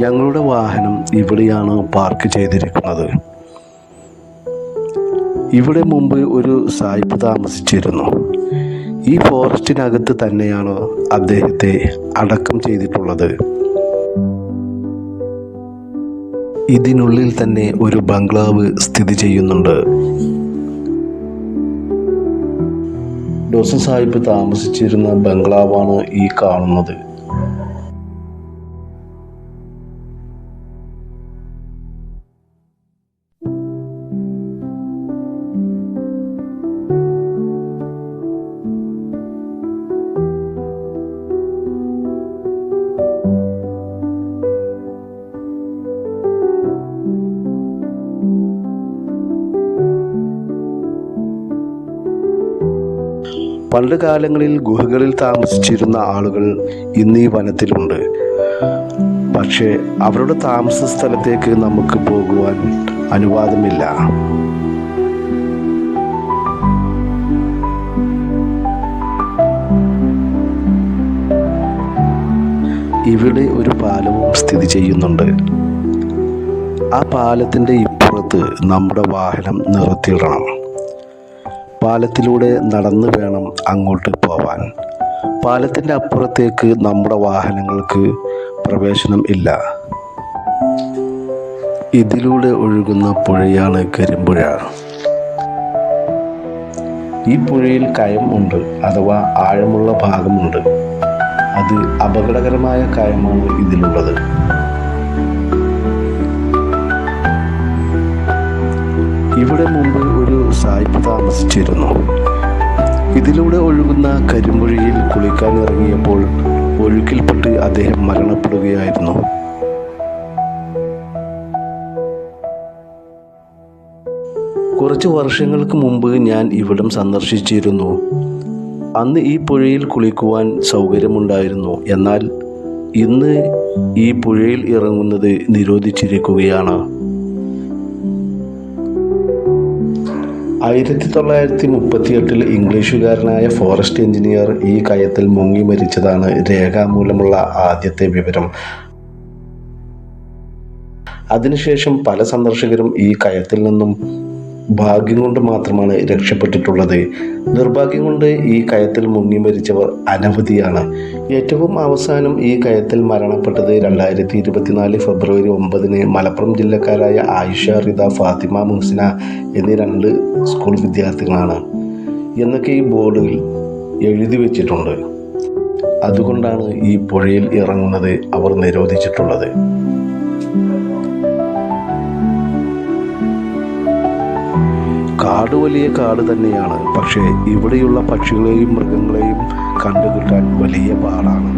ഞങ്ങളുടെ വാഹനം ഇവിടെയാണ് പാർക്ക് ചെയ്തിരിക്കുന്നത്. ഇവിടെ മുമ്പ് ഒരു സായിപ്പ് താമസിച്ചിരുന്നു. ഈ ഫോറസ്റ്റിനകത്ത് തന്നെയാണ് അദ്ദേഹത്തെ അടക്കം ചെയ്തിട്ടുള്ളത്. ഇതിനുള്ളിൽ തന്നെ ഒരു ബംഗ്ലാവ് സ്ഥിതി ചെയ്യുന്നുണ്ട്. ഡോസ സാഹിബ് താമസിച്ചിരുന്ന ബംഗ്ലാവാണ് ഈ കാണുന്നത്. പണ്ട് കാലങ്ങളിൽ ഗുഹകളിൽ താമസിച്ചിരുന്ന ആളുകൾ ഇന്ന് ഈ വനത്തിലുണ്ട്. പക്ഷേ അവരുടെ താമസ സ്ഥലത്തേക്ക് നമുക്ക് പോകുവാൻ അനുവാദമില്ല. ഇവിടെ ഒരു പാലവും സ്ഥിതി ചെയ്യുന്നുണ്ട്. ആ പാലത്തിൻ്റെ ഇപ്പുറത്ത് നമ്മുടെ വാഹനം നിർത്തിയിടണം. പാലത്തിലൂടെ നടന്നു വേണം അങ്ങോട്ട് പോവാൻ. പാലത്തിൻ്റെ അപ്പുറത്തേക്ക് നമ്മുടെ വാഹനങ്ങൾക്ക് പ്രവേശനം ഇല്ല. ഇതിലൂടെ ഒഴുകുന്ന പുഴയാണ് കരിമ്പുഴ. ഈ പുഴയിൽ കയം ഉണ്ട്, അഥവാ ആഴമുള്ള ഭാഗമുണ്ട്. അത് അപകടകരമായ കയമാണ് ഇതിലുള്ളത്. ഇവിടെ മുമ്പ് ഒരു സായിപ്പ് താമസിച്ചിരുന്നു. ഇതിലൂടെ ഒഴുകുന്ന കരിമ്പുഴയിൽ കുളിക്കാൻ ഇറങ്ങിയപ്പോൾ ഒഴുക്കിൽപ്പെട്ട് അദ്ദേഹം മരണപ്പെടുകയായിരുന്നു. കുറച്ച് വർഷങ്ങൾക്ക് മുമ്പ് ഞാൻ ഇവിടം സന്ദർശിച്ചിരുന്നു. അന്ന് ഈ പുഴയിൽ കുളിക്കുവാൻ സൗകര്യമുണ്ടായിരുന്നു. എന്നാൽ ഇന്ന് ഈ പുഴയിൽ ഇറങ്ങുന്നത് നിരോധിച്ചിരിക്കുകയാണ്. 1938 ഇംഗ്ലീഷുകാരനായ ഫോറസ്റ്റ് എഞ്ചിനീയർ ഈ കയത്തിൽ മുങ്ങി മരിച്ചതാണ് രേഖാമൂലമുള്ള ആദ്യത്തെ വിവരം. അതിനുശേഷം പല സന്ദർശകരും ഈ കയത്തിൽ നിന്നും ഭാഗ്യം കൊണ്ട് മാത്രമാണ് രക്ഷപ്പെട്ടിട്ടുള്ളത്. നിർഭാഗ്യം കൊണ്ട് ഈ കയത്തിൽ മുങ്ങി മരിച്ചവർ അനവധിയാണ്. ഏറ്റവും അവസാനം ഈ കയത്തിൽ മരണപ്പെട്ടത് 2024 ഫെബ്രുവരി 9 മലപ്പുറം ജില്ലക്കാരായ ആയിഷ റിദ, ഫാത്തിമ മുഹ്സിന എന്നീ 2 സ്കൂൾ വിദ്യാർത്ഥികളാണ് എന്നൊക്കെ ഈ ബോർഡിൽ എഴുതി വെച്ചിട്ടുണ്ട്. അതുകൊണ്ടാണ് ഈ പുഴയിൽ ഇറങ്ങുന്നത് അവർ നിരോധിച്ചിട്ടുള്ളത്. കാട് വലിയ കാട് തന്നെയാണ്. പക്ഷേ ഇവിടെയുള്ള പക്ഷികളെയും മൃഗങ്ങളെയും കണ്ടുകിട്ടാൻ വലിയ പാടാണ്.